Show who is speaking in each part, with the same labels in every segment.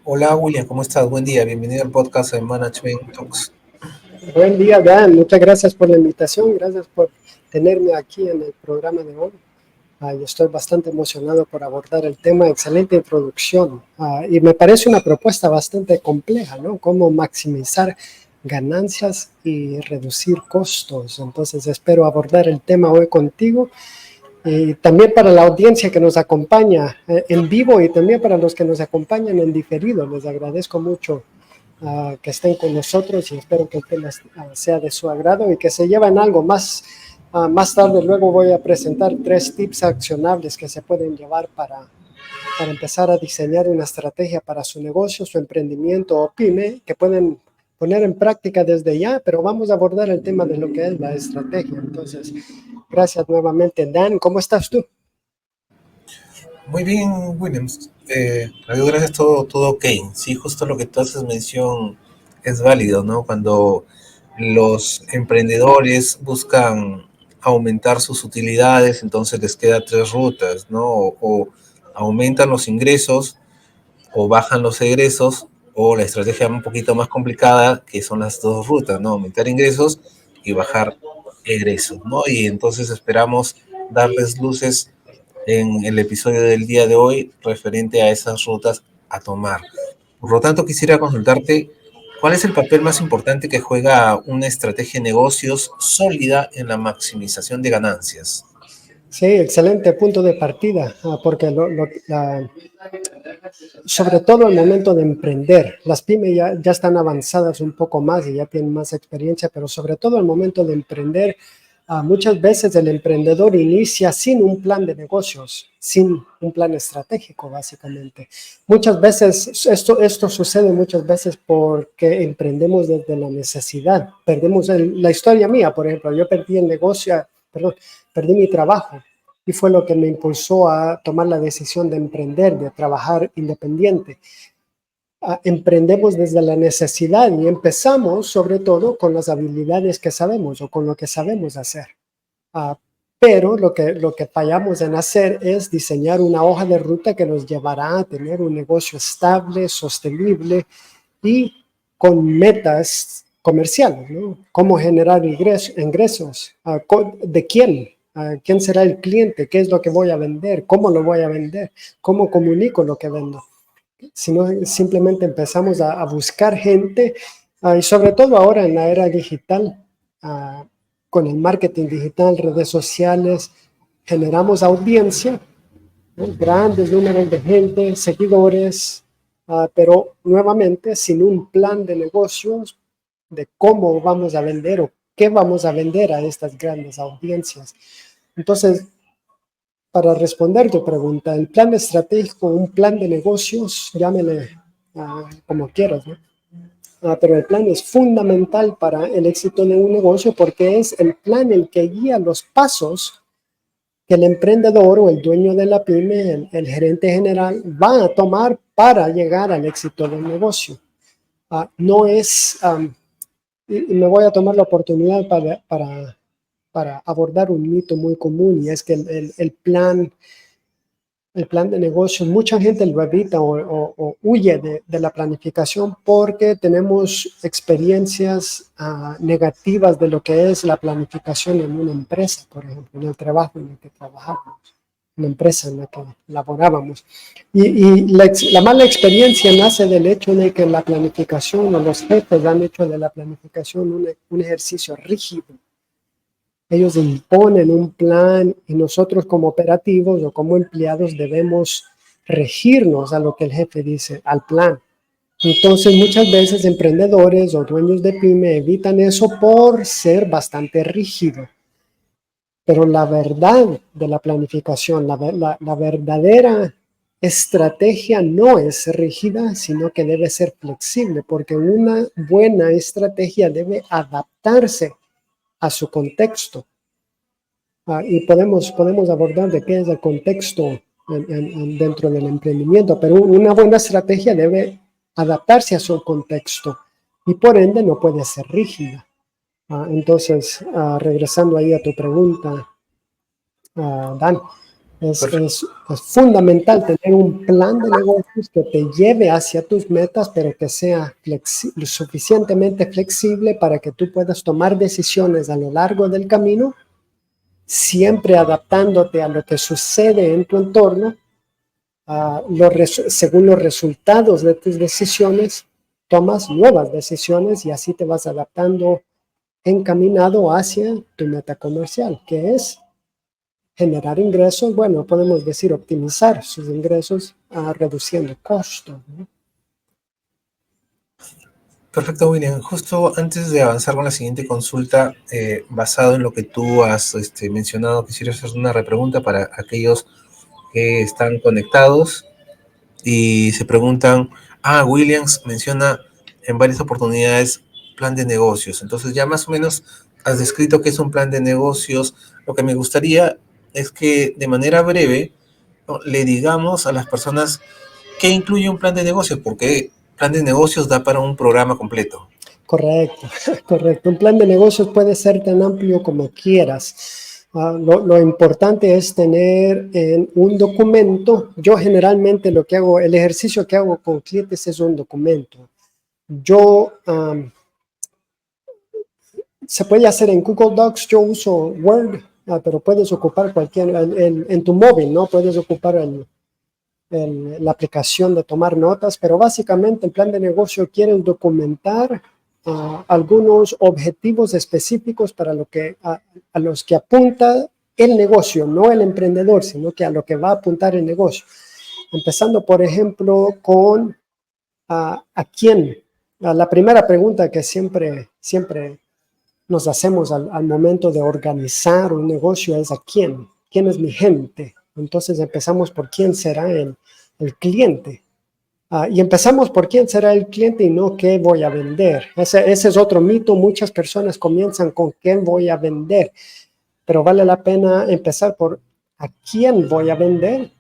Speaker 1: Hola William, ¿cómo estás? Buen día, bienvenido al podcast de Management Talks.
Speaker 2: Buen día, Dan. Muchas gracias por la invitación. Gracias por tenerme aquí en el programa de hoy. Yo estoy bastante emocionado por abordar el tema. Excelente introducción. Y me parece una propuesta bastante compleja, ¿no? Cómo maximizar ganancias y reducir costos. Entonces, espero abordar el tema hoy contigo. Y también para la audiencia que nos acompaña en vivo y también para los que nos acompañan en diferido. Les agradezco mucho que estén con nosotros y espero que el tema sea de su agrado y que se lleven algo más. Más tarde luego voy a presentar 3 tips accionables que se pueden llevar para empezar a diseñar una estrategia para su negocio, su emprendimiento o pyme que pueden poner en práctica desde ya, pero vamos a abordar el tema de lo que es la estrategia. Entonces, gracias nuevamente, Dan. ¿Cómo estás tú?
Speaker 1: Muy bien, Williams. Adiós, gracias, todo ok. Sí, justo lo que tú haces mención es válido, ¿no? Cuando los emprendedores buscan aumentar sus utilidades, entonces les queda tres rutas, ¿no? O aumentan los ingresos, o bajan los egresos, o la estrategia un poquito más complicada, que son las dos rutas, ¿no? Aumentar ingresos y bajar egresos, ¿no? Y entonces esperamos darles luces en el episodio del día de hoy referente a esas rutas a tomar. Por lo tanto, quisiera consultarte cuál es el papel más importante que juega una estrategia de negocios sólida en la maximización de ganancias.
Speaker 2: Sí, excelente punto de partida, porque sobre todo el momento de emprender. Las pymes ya están avanzadas un poco más y ya tienen más experiencia, pero sobre todo el momento de emprender, muchas veces el emprendedor inicia sin un plan de negocios, sin un plan estratégico, básicamente. Muchas veces, esto sucede muchas veces porque emprendemos desde la necesidad. Perdemos la historia mía, por ejemplo, yo perdí el negocio, perdón, perdí mi trabajo y fue lo que me impulsó a tomar la decisión de emprender, de trabajar independiente. Emprendemos desde la necesidad y empezamos sobre todo con las habilidades que sabemos o con lo que sabemos hacer. Uh, pero lo que fallamos en hacer es diseñar una hoja de ruta que nos llevará a tener un negocio estable, sostenible y con metas comerciales, ¿no? Cómo generar ingresos, de quién, quién será el cliente, qué es lo que voy a vender, cómo lo voy a vender, cómo comunico lo que vendo. Si no, simplemente empezamos a buscar gente, y sobre todo ahora en la era digital, con el marketing digital, redes sociales, generamos audiencia, ¿no? Grandes números de gente, seguidores, pero nuevamente sin un plan de negocios de cómo vamos a vender o qué vamos a vender a estas grandes audiencias. Entonces, para responder tu pregunta, el plan estratégico, un plan de negocios, llámele como quieras, ¿no? Pero el plan es fundamental para el éxito de un negocio porque es el plan el que guía los pasos que el emprendedor o el dueño de la pyme, el gerente general, va a tomar para llegar al éxito del negocio. No es, y me voy a tomar la oportunidad para abordar un mito muy común y es que el plan de negocios, mucha gente lo evita o huye de la planificación porque tenemos experiencias negativas de lo que es la planificación en una empresa, por ejemplo, en el trabajo en el que trabajamos, en la empresa en la que laborábamos. Y la mala experiencia nace del hecho de que la planificación o los jefes han hecho de la planificación un ejercicio rígido. Ellos imponen un plan y nosotros como operativos o como empleados debemos regirnos a lo que el jefe dice, al plan. Entonces muchas veces emprendedores o dueños de pyme evitan eso por ser bastante rígido. Pero la verdad de la planificación, la verdadera estrategia no es rígida, sino que debe ser flexible, porque una buena estrategia debe adaptarse a su contexto. Y podemos abordar de qué es el contexto dentro del emprendimiento, pero una buena estrategia debe adaptarse a su contexto y por ende no puede ser rígida. Entonces, regresando ahí a tu pregunta, Dan, Es fundamental tener un plan de negocios que te lleve hacia tus metas, pero que sea suficientemente flexible para que tú puedas tomar decisiones a lo largo del camino, siempre adaptándote a lo que sucede en tu entorno. Según los resultados de tus decisiones, tomas nuevas decisiones y así te vas adaptando encaminado hacia tu meta comercial, que es generar ingresos. Bueno, podemos decir optimizar sus ingresos reduciendo costos, ¿no?
Speaker 1: Perfecto, William. Justo antes de avanzar con la siguiente consulta, basado en lo que tú has mencionado, quisiera hacer una repregunta para aquellos que están conectados y se preguntan, Williams menciona en varias oportunidades plan de negocios. Entonces ya más o menos has descrito qué es un plan de negocios. Lo que me gustaría es que de manera breve, ¿no?, le digamos a las personas qué incluye un plan de negocios, porque plan de negocios da para un programa completo.
Speaker 2: Correcto, correcto. Un plan de negocios puede ser tan amplio como quieras. Lo importante es tener en un documento. Yo generalmente lo que hago, el ejercicio que hago con clientes es un documento. Se puede hacer en Google Docs. Yo uso Word, pero puedes ocupar cualquier, en tu móvil, ¿no? Puedes ocupar la aplicación de tomar notas, pero básicamente el plan de negocio quiere documentar algunos objetivos específicos para a los que apunta el negocio, no el emprendedor, sino que a lo que va a apuntar el negocio. Empezando, por ejemplo, con a quién. La primera pregunta que siempre nos hacemos al momento de organizar un negocio es a quién. ¿Quién es mi gente? Entonces empezamos por quién será el cliente. Y empezamos por quién será el cliente y no qué voy a vender. Ese es otro mito. Muchas personas comienzan con qué voy a vender, pero vale la pena empezar por a quién voy a vender,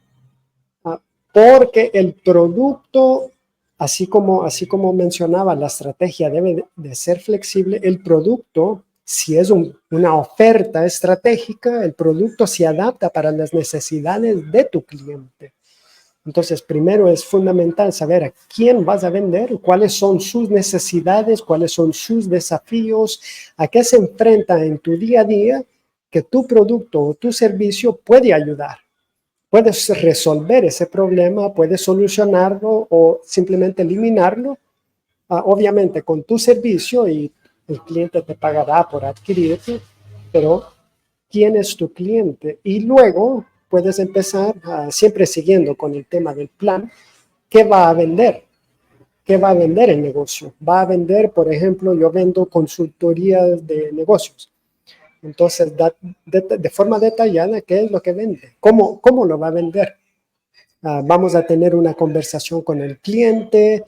Speaker 2: porque el producto, así como mencionaba, la estrategia debe de ser flexible. El producto, si es una oferta estratégica, el producto se adapta para las necesidades de tu cliente. Entonces, primero es fundamental saber a quién vas a vender, cuáles son sus necesidades, cuáles son sus desafíos, a qué se enfrenta en tu día a día, que tu producto o tu servicio puede ayudar. Puedes resolver ese problema, puedes solucionarlo o simplemente eliminarlo, obviamente con tu servicio, y el cliente te pagará por adquirirlo, pero ¿quién es tu cliente? Y luego puedes empezar, siempre siguiendo con el tema del plan, ¿qué va a vender? ¿Qué va a vender el negocio? Va a vender, por ejemplo, yo vendo consultorías de negocios. Entonces, de forma detallada, ¿qué es lo que vende? ¿Cómo lo va a vender? Vamos a tener una conversación con el cliente.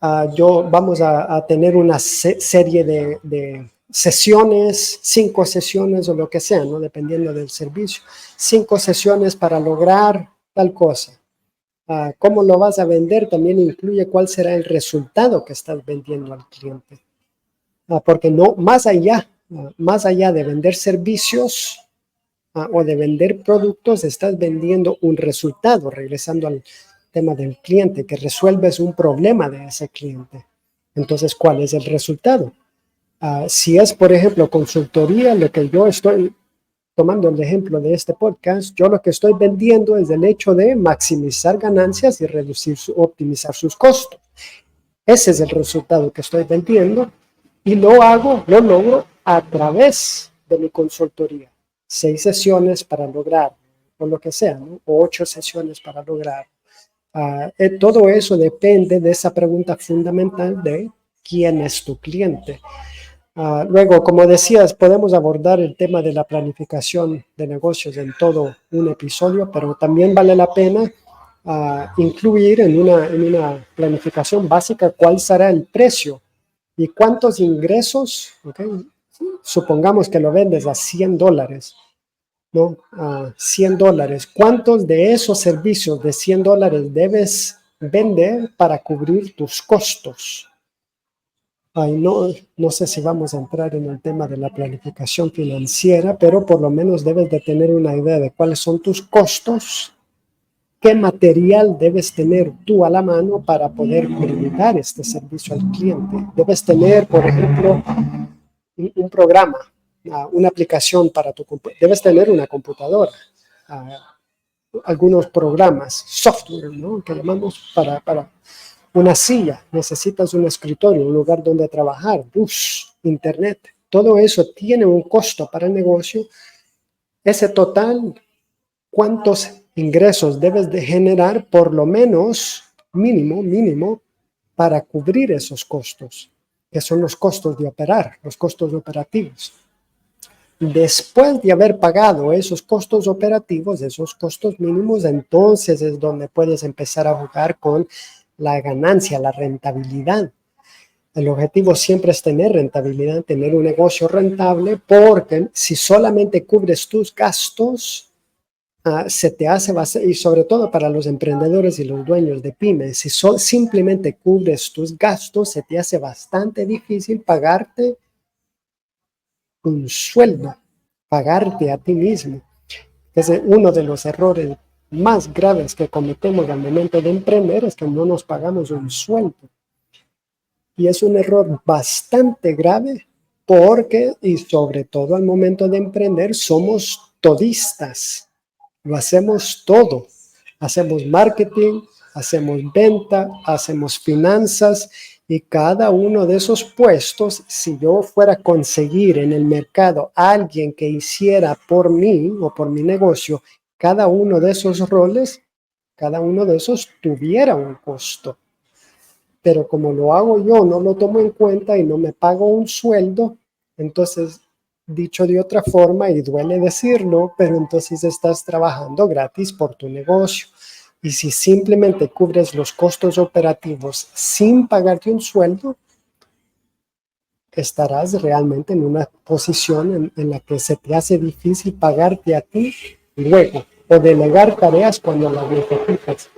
Speaker 2: Vamos a tener una serie de sesiones, 5 sesiones o lo que sea, ¿no? Dependiendo del servicio. 5 sesiones para lograr tal cosa. ¿Cómo lo vas a vender? También incluye cuál será el resultado que estás vendiendo al cliente. Porque no, más allá de vender servicios o de vender productos, estás vendiendo un resultado, regresando al tema del cliente, que resuelves un problema de ese cliente. Entonces, ¿cuál es el resultado? Si es, por ejemplo, consultoría, lo que yo estoy tomando el ejemplo de este podcast, yo lo que estoy vendiendo es el hecho de maximizar ganancias y optimizar sus costos. Ese es el resultado que estoy vendiendo y lo logro a través de mi consultoría. 6 sesiones para lograr, o lo que sea, ¿no? O 8 sesiones para lograr. Todo eso depende de esa pregunta fundamental de quién es tu cliente. Luego, como decías, podemos abordar el tema de la planificación de negocios en todo un episodio, pero también vale la pena incluir en una planificación básica cuál será el precio y cuántos ingresos, ¿okay? Supongamos que lo vendes a $100, ¿no? $100. ¿Cuántos de esos servicios de $100 debes vender para cubrir tus costos? Ay, no sé si vamos a entrar en el tema de la planificación financiera, pero por lo menos debes de tener una idea de cuáles son tus costos, qué material debes tener tú a la mano para poder brindar este servicio al cliente. Debes tener, por ejemplo, un programa, una aplicación para tu computadora. Debes tener una computadora, algunos programas, software, ¿no? Que llamamos para una silla, necesitas un escritorio, un lugar donde trabajar, bus, internet. Todo eso tiene un costo para el negocio. Ese total, ¿cuántos ingresos debes de generar por lo menos, mínimo, para cubrir esos costos, que son los costos de operar, los costos operativos? Después de haber pagado esos costos operativos, esos costos mínimos, entonces es donde puedes empezar a jugar con la ganancia, la rentabilidad. El objetivo siempre es tener rentabilidad, tener un negocio rentable, porque si solamente cubres tus gastos, se te hace bastante, y sobre todo para los emprendedores y los dueños de pymes, si simplemente cubres tus gastos, se te hace bastante difícil pagarte un sueldo, pagarte a ti mismo. Es uno de los errores más graves que cometemos al momento de emprender, es que no nos pagamos un sueldo. Y es un error bastante grave porque, y sobre todo al momento de emprender, somos todistas. Lo hacemos todo. Hacemos marketing, hacemos venta, hacemos finanzas, y cada uno de esos puestos, si yo fuera a conseguir en el mercado a alguien que hiciera por mí o por mi negocio, cada uno de esos roles, cada uno de esos tuviera un costo. Pero como lo hago yo, no lo tomo en cuenta y no me pago un sueldo, entonces, dicho de otra forma, y duele decirlo, pero entonces estás trabajando gratis por tu negocio. Y si simplemente cubres los costos operativos sin pagarte un sueldo, estarás realmente en una posición en la que se te hace difícil pagarte a ti luego o delegar tareas cuando las necesitas.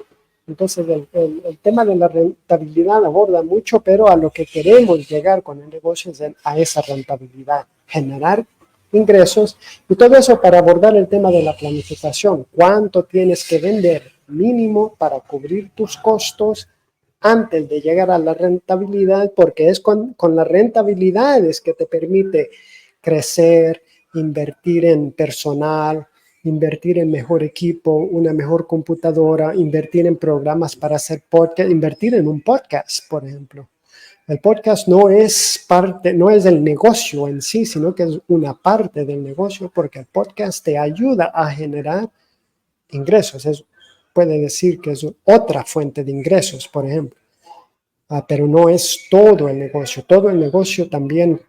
Speaker 2: Entonces, el tema de la rentabilidad aborda mucho, pero a lo que queremos llegar con el negocio es a esa rentabilidad, generar ingresos, y todo eso para abordar el tema de la planificación. ¿Cuánto tienes que vender mínimo para cubrir tus costos antes de llegar a la rentabilidad? Porque es con la rentabilidad es que te permite crecer, invertir en personal, invertir en mejor equipo, una mejor computadora, invertir en programas para hacer podcast, invertir en un podcast, por ejemplo. El podcast no es el negocio en sí, sino que es una parte del negocio, porque el podcast te ayuda a generar ingresos. Puede decir que es otra fuente de ingresos, por ejemplo. Pero no es todo el negocio. Todo el negocio también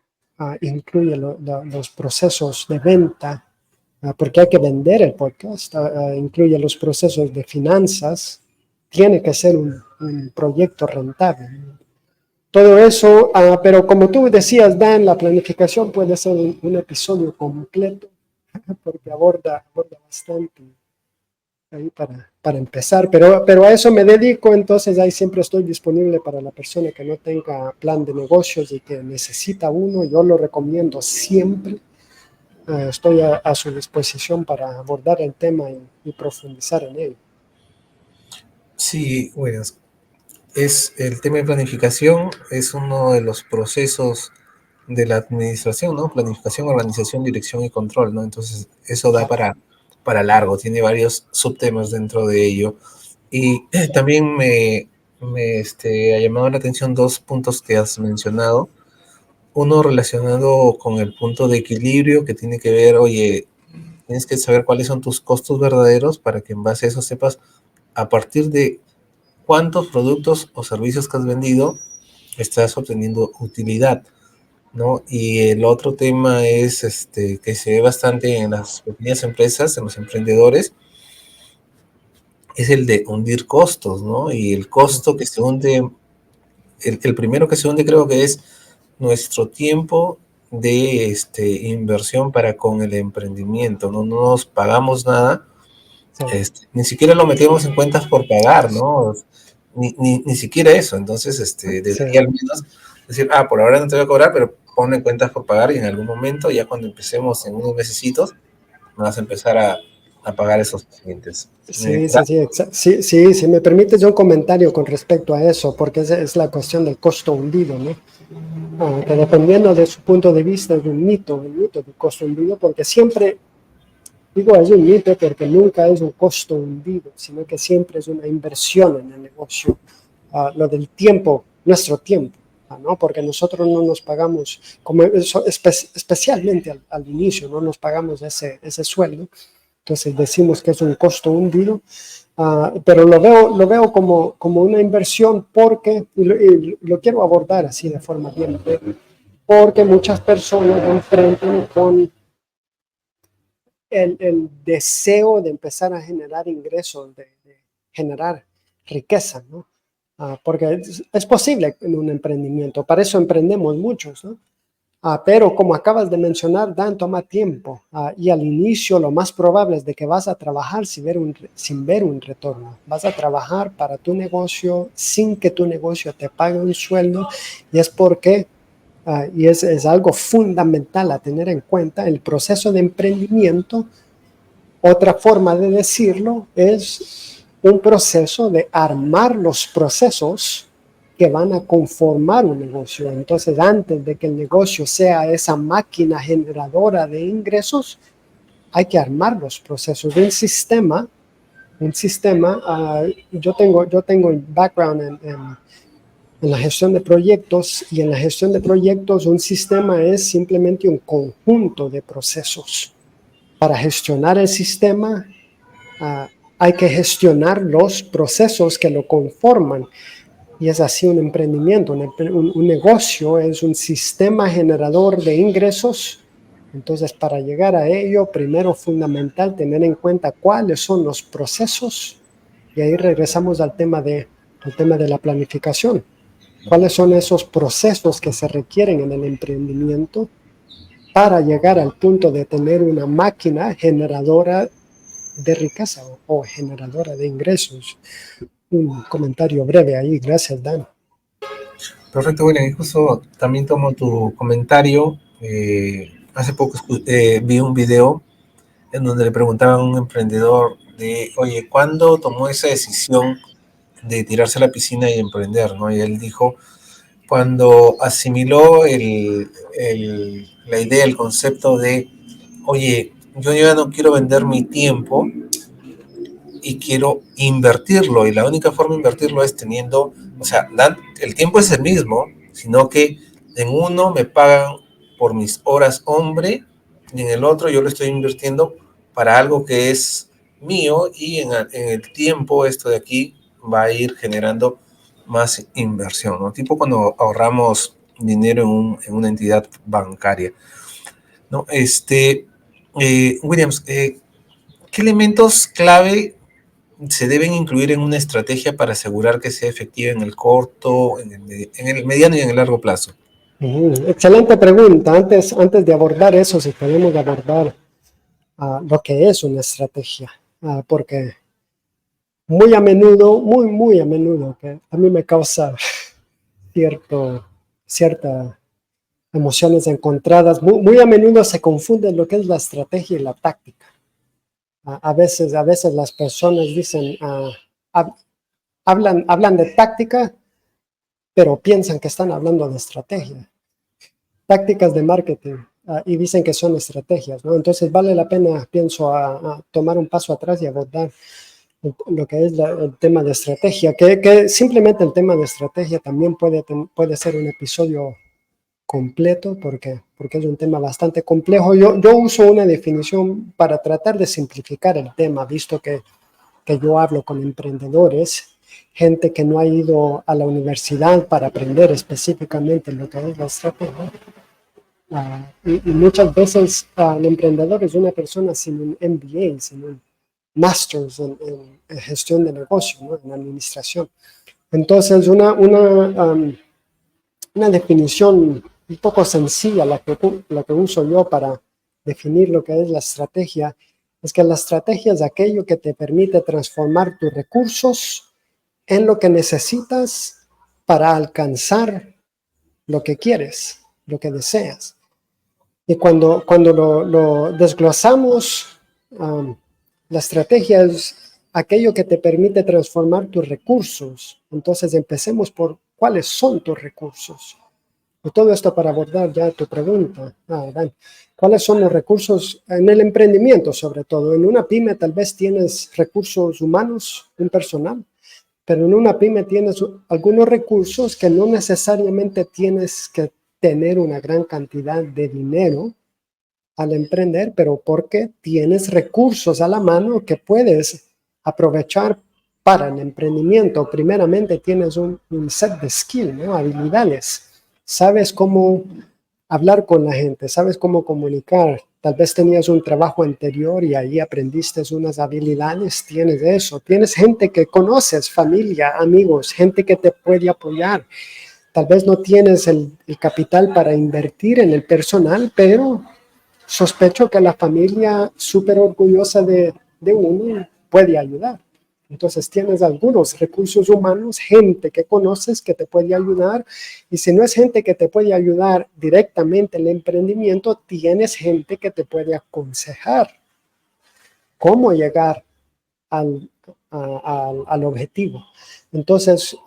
Speaker 2: incluye los procesos de venta, porque hay que vender el podcast, incluye los procesos de finanzas, tiene que ser un proyecto rentable. Todo eso, pero como tú decías, Dan, la planificación puede ser un episodio completo, porque aborda bastante ahí para empezar, pero a eso me dedico, entonces ahí siempre estoy disponible para la persona que no tenga plan de negocios y que necesita uno. Yo lo recomiendo siempre. Estoy a su disposición para abordar el tema y profundizar en él.
Speaker 1: Sí, bueno, es el tema de planificación, es uno de los procesos de la administración, ¿no? Planificación, organización, dirección y control, ¿no? Entonces, eso da para largo, tiene varios subtemas dentro de ello. Y también me ha llamado la atención dos puntos que has mencionado. Uno relacionado con el punto de equilibrio que tiene que ver, oye, tienes que saber cuáles son tus costos verdaderos para que en base a eso sepas a partir de cuántos productos o servicios que has vendido estás obteniendo utilidad, ¿no? Y el otro tema es que se ve bastante en las pequeñas empresas, en los emprendedores, es el de hundir costos, ¿no? Y el costo que se hunde, el primero que se hunde creo que es nuestro tiempo de inversión para con el emprendimiento, ¿no? No nos pagamos nada,
Speaker 2: Sí.
Speaker 1: ni siquiera lo metemos en cuentas por pagar, ¿no? Ni siquiera eso, entonces
Speaker 2: Sí.
Speaker 1: debería al menos decir, por ahora no te voy a cobrar, pero ponle cuentas por pagar y en algún momento, ya cuando empecemos en unos mesecitos, me vas a empezar a pagar esos clientes.
Speaker 2: Sí, sí, sí, sí, sí, si me permites un comentario con respecto a eso, porque esa es la cuestión del costo hundido, ¿no? Que dependiendo de su punto de vista es un mito, el mito del costo hundido, porque siempre, digo, es un mito porque nunca es un costo hundido, sino que siempre es una inversión en el negocio. Lo del tiempo, nuestro tiempo, ¿no? Porque nosotros no nos pagamos, como eso, especialmente al inicio, no nos pagamos ese sueldo. Entonces decimos que es un costo hundido, pero lo veo como una inversión porque, y lo quiero abordar así de forma bien breve, porque muchas personas enfrentan con el deseo de empezar a generar ingresos, de generar riqueza, ¿no? Porque es posible en un emprendimiento, para eso emprendemos muchos, ¿no? Pero como acabas de mencionar, Dan, toma tiempo. Y al inicio lo más probable es de que vas a trabajar sin ver un retorno. Vas a trabajar para tu negocio sin que tu negocio te pague un sueldo. Y es porque, y es algo fundamental a tener en cuenta, el proceso de emprendimiento. Otra forma de decirlo es un proceso de armar los procesos que van a conformar un negocio. Entonces, antes de que el negocio sea esa máquina generadora de ingresos, hay que armar los procesos de un sistema. Yo tengo background en la gestión de proyectos, y en la gestión de proyectos un sistema es simplemente un conjunto de procesos. Para gestionar el sistema, uh, hay que gestionar los procesos que lo conforman. Y es así un emprendimiento, un negocio es un sistema generador de ingresos. Entonces, para llegar a ello, primero fundamental tener en cuenta cuáles son los procesos, y ahí regresamos al tema de la planificación. ¿Cuáles son esos procesos que se requieren en el emprendimiento para llegar al punto de tener una máquina generadora de riqueza o generadora de ingresos? Un comentario breve ahí, gracias, Dan.
Speaker 1: Perfecto, bueno, y justo también tomo tu comentario. Hace poco vi un video en donde le preguntaban a un emprendedor de, oye, ¿cuándo tomó esa decisión de tirarse a la piscina y emprender, ¿no? Y él dijo, cuando asimiló la idea, el concepto de, oye, yo ya no quiero vender mi tiempo y quiero invertirlo, y la única forma de invertirlo es teniendo, o sea, el tiempo es el mismo, sino que en uno me pagan por mis horas hombre y en el otro yo lo estoy invirtiendo para algo que es mío, y en el tiempo esto de aquí va a ir generando más inversión, ¿no? Tipo cuando ahorramos dinero en una entidad bancaria, ¿no? Williams, ¿qué elementos clave se deben incluir en una estrategia para asegurar que sea efectiva en el corto, en el mediano y en el largo plazo?
Speaker 2: Excelente pregunta. Antes de abordar eso, si podemos abordar lo que es una estrategia, porque muy a menudo, que a mí me causa ciertas emociones encontradas, muy a menudo se confunde lo que es la estrategia y la táctica. A veces las personas dicen, hablan de táctica, pero piensan que están hablando de estrategia. Tácticas de marketing, y dicen que son estrategias, ¿no? Entonces vale la pena, pienso, a tomar un paso atrás y abordar lo que es el tema de estrategia, que simplemente el tema de estrategia también puede ser un episodio completo, porque es un tema bastante complejo. Yo uso una definición para tratar de simplificar el tema, visto que yo hablo con emprendedores, gente que no ha ido a la universidad para aprender específicamente lo que es la estrategia. Y muchas veces el emprendedor es una persona sin un MBA, sin un Masters en gestión de negocio, ¿no? En administración. Entonces, una definición un poco sencilla, la que uso yo para definir lo que es la estrategia, es que la estrategia es aquello que te permite transformar tus recursos en lo que necesitas para alcanzar lo que quieres, lo que deseas. Y cuando lo desglosamos, la estrategia es aquello que te permite transformar tus recursos. Entonces empecemos por cuáles son tus recursos. Y todo esto para abordar ya tu pregunta, Dan. ¿Cuáles son los recursos en el emprendimiento, sobre todo? En una pyme tal vez tienes recursos humanos, un personal, pero en una pyme tienes algunos recursos que no necesariamente tienes que tener una gran cantidad de dinero al emprender, pero porque tienes recursos a la mano que puedes aprovechar para el emprendimiento. Primeramente tienes un set de skills, ¿no? Habilidades. Sabes cómo hablar con la gente, sabes cómo comunicar. Tal vez tenías un trabajo anterior y ahí aprendiste unas habilidades, tienes eso. Tienes gente que conoces, familia, amigos, gente que te puede apoyar. Tal vez no tienes el capital para invertir en el personal, pero sospecho que la familia súper orgullosa de uno puede ayudar. Entonces tienes algunos recursos humanos, gente que conoces que te puede ayudar, y si no es gente que te puede ayudar directamente en el emprendimiento, tienes gente que te puede aconsejar cómo llegar al objetivo. Entonces,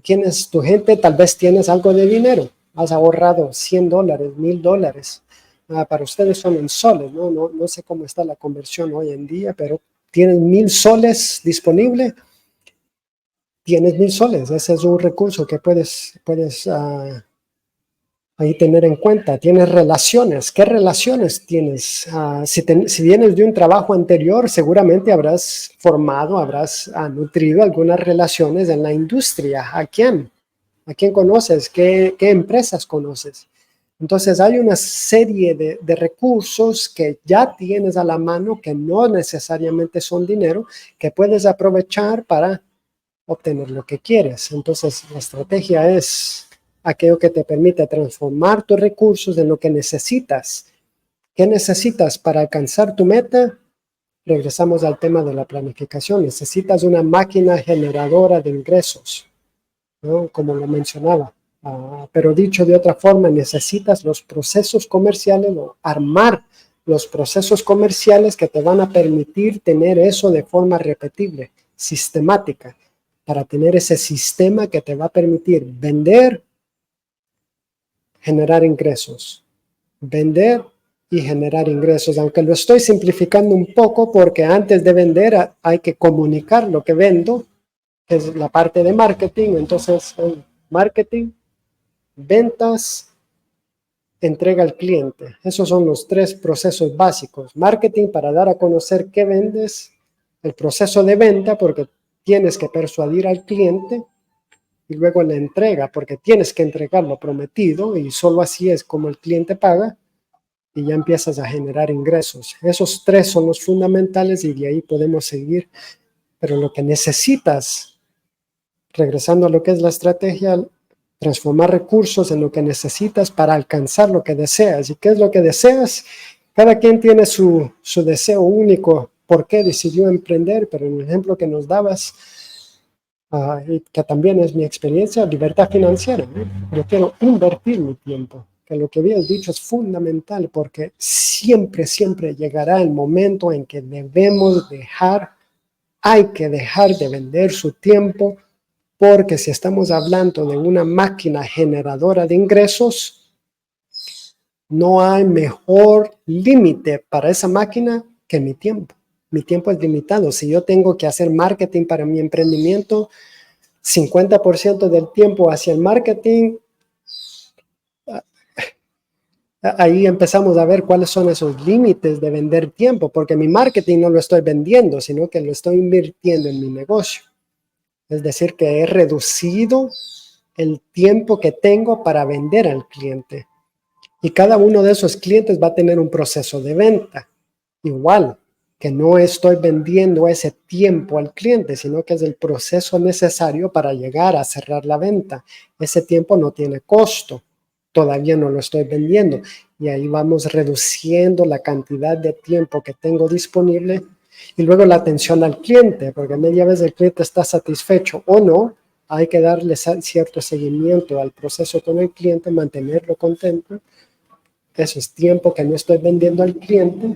Speaker 2: ¿quién es tu gente? Tal vez tienes algo de dinero, has ahorrado $100, $1,000. Para ustedes son en soles, ¿no? No sé cómo está la conversión hoy en día, pero tienes 1,000 soles disponible, tienes 1,000 soles. Ese es un recurso que puedes ahí tener en cuenta. Tienes relaciones. ¿Qué relaciones tienes? Si vienes de un trabajo anterior, seguramente habrás formado, habrás nutrido algunas relaciones en la industria. ¿A quién? ¿A quién conoces? ¿Qué empresas conoces? Entonces hay una serie de recursos que ya tienes a la mano, que no necesariamente son dinero, que puedes aprovechar para obtener lo que quieres. Entonces la estrategia es aquello que te permite transformar tus recursos en lo que necesitas. ¿Qué necesitas para alcanzar tu meta? Regresamos al tema de la planificación. Necesitas una máquina generadora de ingresos, ¿no? Como lo mencionaba. Pero dicho de otra forma, necesitas los procesos comerciales o armar los procesos comerciales que te van a permitir tener eso de forma repetible, sistemática, para tener ese sistema que te va a permitir vender, generar ingresos, vender y generar ingresos, aunque lo estoy simplificando un poco porque antes de vender hay que comunicar lo que vendo, que es la parte de marketing. Entonces, marketing, ventas, entrega al cliente. Esos son los 3 procesos básicos. Marketing para dar a conocer qué vendes, el proceso de venta porque tienes que persuadir al cliente, y luego la entrega porque tienes que entregar lo prometido y solo así es como el cliente paga y ya empiezas a generar ingresos. Esos 3 son los fundamentales y de ahí podemos seguir. Pero lo que necesitas, regresando a lo que es la estrategia, transformar recursos en lo que necesitas para alcanzar lo que deseas. ¿Y qué es lo que deseas? Cada quien tiene su deseo único, por qué decidió emprender, pero en el ejemplo que nos dabas, y que también es mi experiencia, libertad financiera, ¿no? Yo quiero invertir mi tiempo, que lo que habías dicho es fundamental, porque siempre, siempre llegará el momento en que hay que dejar de vender su tiempo, porque si estamos hablando de una máquina generadora de ingresos, no hay mejor límite para esa máquina que mi tiempo. Mi tiempo es limitado. Si yo tengo que hacer marketing para mi emprendimiento, 50% del tiempo hacia el marketing, ahí empezamos a ver cuáles son esos límites de vender tiempo, porque mi marketing no lo estoy vendiendo, sino que lo estoy invirtiendo en mi negocio. Es decir, que he reducido el tiempo que tengo para vender al cliente. Y cada uno de esos clientes va a tener un proceso de venta. Igual, que no estoy vendiendo ese tiempo al cliente, sino que es el proceso necesario para llegar a cerrar la venta. Ese tiempo no tiene costo. Todavía no lo estoy vendiendo. Y ahí vamos reduciendo la cantidad de tiempo que tengo disponible. Y luego la atención al cliente, porque media vez el cliente está satisfecho o no, hay que darle cierto seguimiento al proceso con el cliente, mantenerlo contento. Eso es tiempo que no estoy vendiendo al cliente.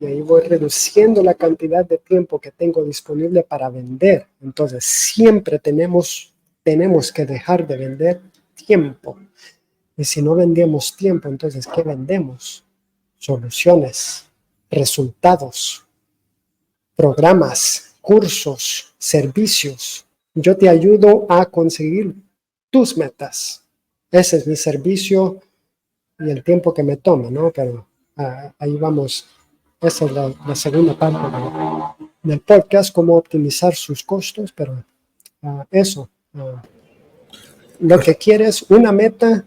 Speaker 2: Y ahí voy reduciendo la cantidad de tiempo que tengo disponible para vender. Entonces, siempre tenemos que dejar de vender tiempo. Y si no vendemos tiempo, entonces, ¿qué vendemos? Soluciones, resultados, programas, cursos, servicios. Yo te ayudo a conseguir tus metas. Ese es mi servicio y el tiempo que me toma, ¿no? Pero ahí vamos. Esa es la segunda parte del podcast, cómo optimizar sus costos, pero eso. Lo que quieres, una meta,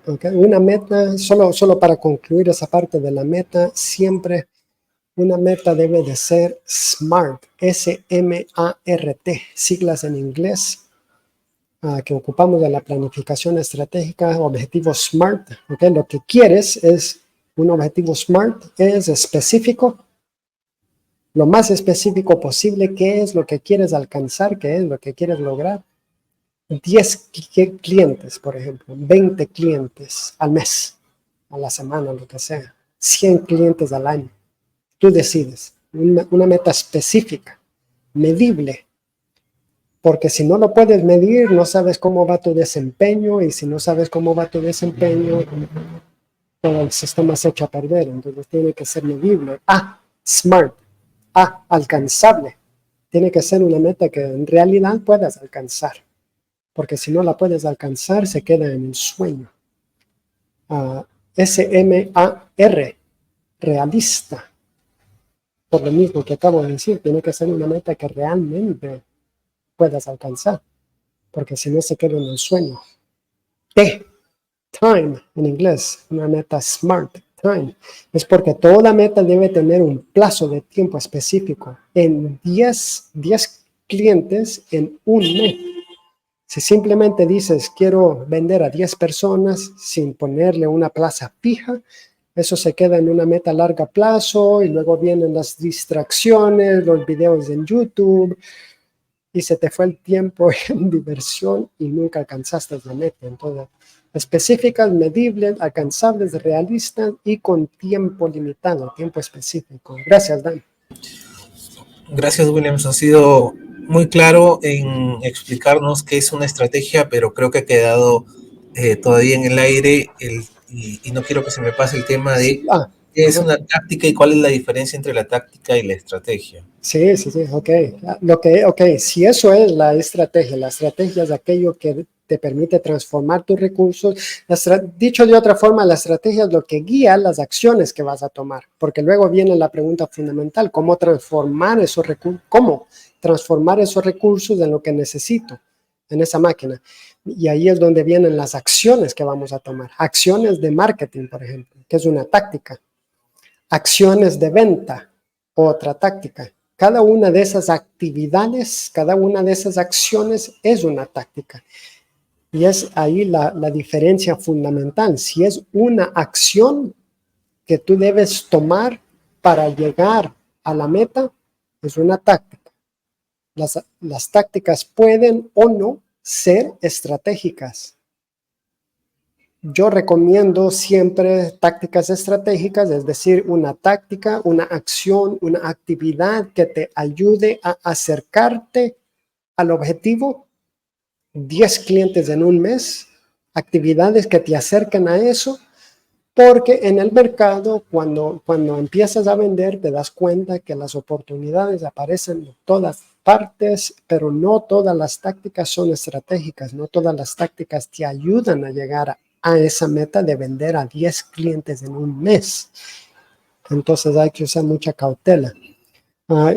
Speaker 2: okay, una meta, solo para concluir esa parte de la meta, siempre una meta debe de ser SMART, S-M-A-R-T, siglas en inglés, que ocupamos de la planificación estratégica, objetivo SMART. Okay, lo que quieres es un objetivo SMART, es específico, lo más específico posible, qué es lo que quieres alcanzar, qué es lo que quieres lograr. 10 clientes, por ejemplo, 20 clientes al mes, a la semana, lo que sea, 100 clientes al año. Tú decides, una meta específica, medible, porque si no lo puedes medir, no sabes cómo va tu desempeño, y si no sabes cómo va tu desempeño, todo el sistema se echa a perder. Entonces tiene que ser medible. SMART. Alcanzable. Tiene que ser una meta que en realidad puedas alcanzar, porque si no la puedes alcanzar, se queda en el sueño. SMAR, realista. Por lo mismo que acabo de decir, tiene que ser una meta que realmente puedas alcanzar, porque si no se queda en el sueño. Time, en inglés, una meta SMART. Time. Es porque toda meta debe tener un plazo de tiempo específico. En 10 clientes en un mes. Si simplemente dices, quiero vender a 10 personas sin ponerle una plaza fija, eso se queda en una meta a largo plazo y luego vienen las distracciones, los videos en YouTube y se te fue el tiempo en diversión y nunca alcanzaste la meta. Entonces, específicas, medibles, alcanzables, realistas y con tiempo limitado, tiempo específico. Gracias, Dan.
Speaker 1: Gracias, Williams. Ha sido muy claro en explicarnos qué es una estrategia, pero creo que ha quedado todavía en el aire y no quiero que se me pase el tema de qué es una táctica y cuál es la diferencia entre la táctica y la estrategia.
Speaker 2: Sí, ok. Si eso es la estrategia es aquello que te permite transformar tus recursos. Dicho de otra forma, la estrategia es lo que guía las acciones que vas a tomar, porque luego viene la pregunta fundamental, ¿cómo transformar esos recursos en lo que necesito en esa máquina? Y ahí es donde vienen las acciones que vamos a tomar. Acciones de marketing, por ejemplo, que es una táctica. Acciones de venta, otra táctica. Cada una de esas actividades, cada una de esas acciones es una táctica. Y es ahí la diferencia fundamental. Si es una acción que tú debes tomar para llegar a la meta, es una táctica. Las tácticas pueden o no ser estratégicas. Yo recomiendo siempre tácticas estratégicas, es decir, una táctica, una acción, una actividad que te ayude a acercarte al objetivo. 10 clientes en un mes, actividades que te acercan a eso, porque en el mercado, cuando empiezas a vender, te das cuenta que las oportunidades aparecen en todas partes, pero no todas las tácticas son estratégicas, no todas las tácticas te ayudan a llegar a esa meta de vender a 10 clientes en un mes. Entonces hay que usar mucha cautela.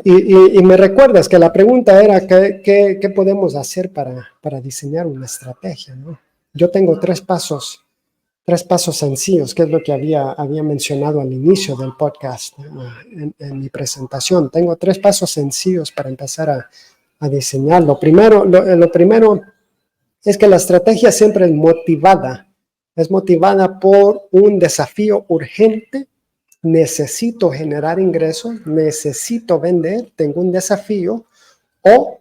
Speaker 2: Y me recuerdas que la pregunta era ¿qué podemos hacer para diseñar una estrategia, ¿no? Yo tengo tres pasos sencillos, que es lo que había mencionado al inicio del podcast, en mi presentación. Tengo 3 pasos sencillos para empezar a diseñar. Lo primero es que la estrategia siempre es motivada por un desafío urgente. Necesito generar ingresos, necesito vender, tengo un desafío, o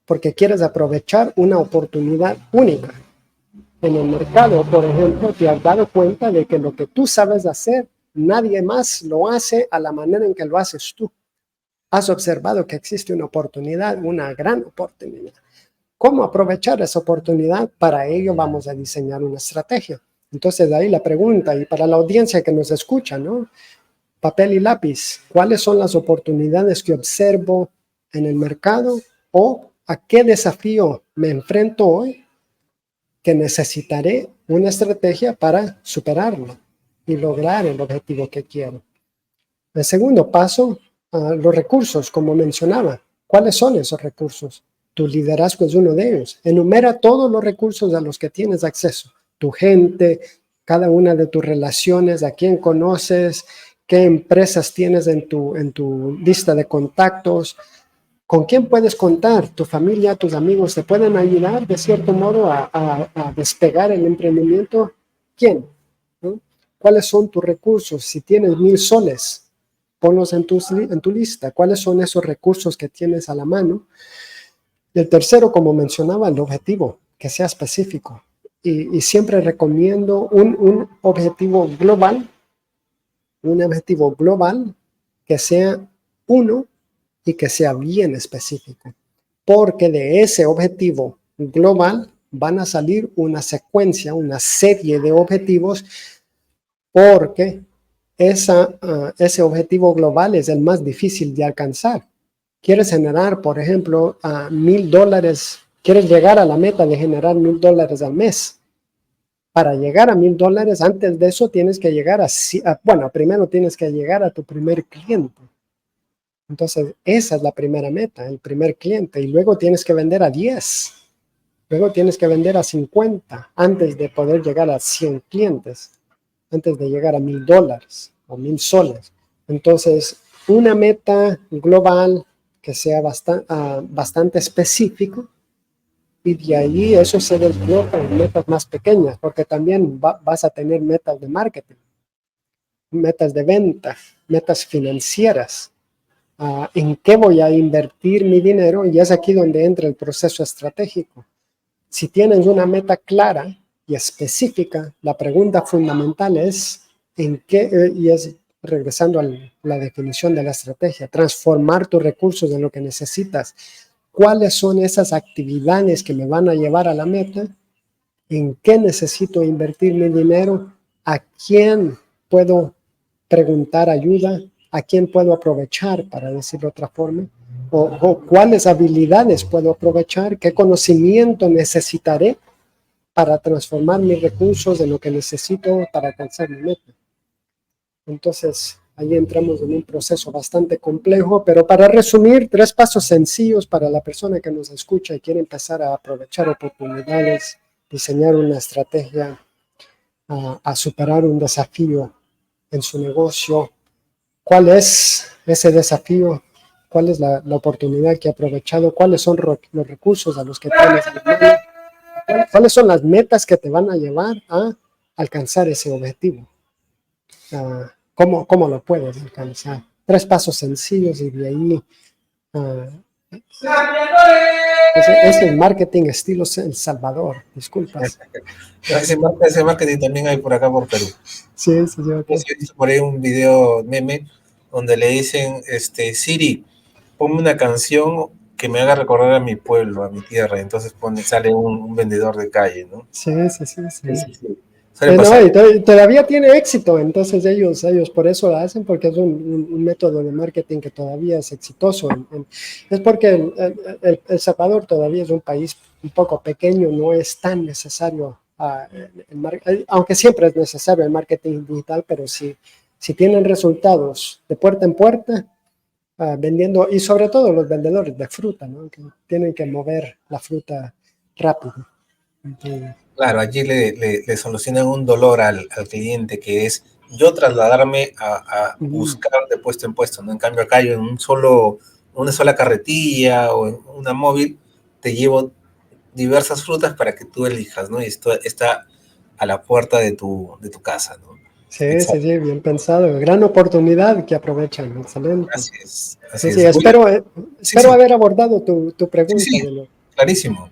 Speaker 2: porque quieres aprovechar una oportunidad única en el mercado. Por ejemplo, te has dado cuenta de que lo que tú sabes hacer, nadie más lo hace a la manera en que lo haces tú. Has observado que existe una oportunidad, una gran oportunidad. ¿Cómo aprovechar esa oportunidad? Para ello vamos a diseñar una estrategia. Entonces, de ahí la pregunta, y para la audiencia que nos escucha, ¿no? Papel y lápiz, ¿cuáles son las oportunidades que observo en el mercado? ¿O a qué desafío me enfrento hoy que necesitaré una estrategia para superarlo y lograr el objetivo que quiero? El segundo paso, los recursos, como mencionaba. ¿Cuáles son esos recursos? Tu liderazgo es uno de ellos. Enumera todos los recursos a los que tienes acceso. Tu gente, cada una de tus relaciones, a quién conoces, qué empresas tienes en tu lista de contactos, con quién puedes contar. Tu familia, tus amigos te pueden ayudar de cierto modo a despegar el emprendimiento. ¿Quién? ¿No? ¿Cuáles son tus recursos? Si tienes 1,000 soles, ponlos en tu lista. ¿Cuáles son esos recursos que tienes a la mano? Y el tercero, como mencionaba, el objetivo, que sea específico. Y siempre recomiendo un objetivo global que sea uno y que sea bien específico. Porque de ese objetivo global van a salir una secuencia, una serie de objetivos, porque ese objetivo global es el más difícil de alcanzar. Quieres generar, por ejemplo, $1,000, quieres llegar a la meta de generar $1,000 al mes. Para llegar a $1,000, antes de eso tienes que llegar primero tienes que llegar a tu primer cliente. Entonces, esa es la primera meta, el primer cliente, y luego tienes que vender a 10, luego tienes que vender a 50 antes de poder llegar a 100 clientes, antes de llegar a $1,000 o 1,000 soles. Entonces, una meta global que sea bastante específico, y de ahí eso se desbloquea en metas más pequeñas, porque también vas a tener metas de marketing, metas de venta, metas financieras. ¿En qué voy a invertir mi dinero? Y es aquí donde entra el proceso estratégico. Si tienes una meta clara y específica, la pregunta fundamental es ¿en qué? Y es regresando a la definición de la estrategia, transformar tus recursos en lo que necesitas. ¿Cuáles son esas actividades que me van a llevar a la meta? ¿En qué necesito invertir mi dinero? ¿A quién puedo preguntar ayuda? ¿A quién puedo aprovechar, para decirlo de otra forma? ¿O cuáles habilidades puedo aprovechar? ¿Qué conocimiento necesitaré para transformar mis recursos en lo que necesito para alcanzar mi meta? Entonces, ahí entramos en un proceso bastante complejo, pero para resumir, 3 pasos sencillos para la persona que nos escucha y quiere empezar a aprovechar oportunidades, diseñar una estrategia, a superar un desafío en su negocio. ¿Cuál es ese desafío? ¿Cuál es la oportunidad que ha aprovechado? ¿Cuáles son los recursos a los que tienes? ¿Cuáles son las metas que te van a llevar a alcanzar ese objetivo? ¿Cómo lo puedes alcanzar? 3 pasos sencillos y de ahí es el marketing estilo El Salvador. Disculpas.
Speaker 1: Ese marketing también hay por acá, por Perú.
Speaker 2: Sí, okay.
Speaker 1: He visto por ahí un video meme donde le dicen, Siri, ponme una canción que me haga recordar a mi pueblo, a mi tierra. Entonces sale un vendedor de calle, ¿no?
Speaker 2: Sí. Y todavía tiene éxito, entonces ellos por eso lo hacen, porque es un método de marketing que todavía es exitoso. Es porque El Salvador todavía es un país un poco pequeño, no es tan necesario, aunque siempre es necesario el marketing digital, pero si tienen resultados de puerta en puerta, vendiendo, y sobre todo los vendedores de fruta, ¿no? Que tienen que mover la fruta rápido. Entonces,
Speaker 1: claro, allí le solucionan un dolor al cliente, que es yo trasladarme a buscar de puesto en puesto, ¿no? En cambio acá yo en una sola carretilla o en una móvil te llevo diversas frutas para que tú elijas, ¿no? Y esto está a la puerta de tu casa, ¿no?
Speaker 2: Sí, bien pensado. Gran oportunidad que aprovechan. Excelente.
Speaker 1: Así es.
Speaker 2: Espero haber abordado tu pregunta.
Speaker 1: Sí. clarísimo.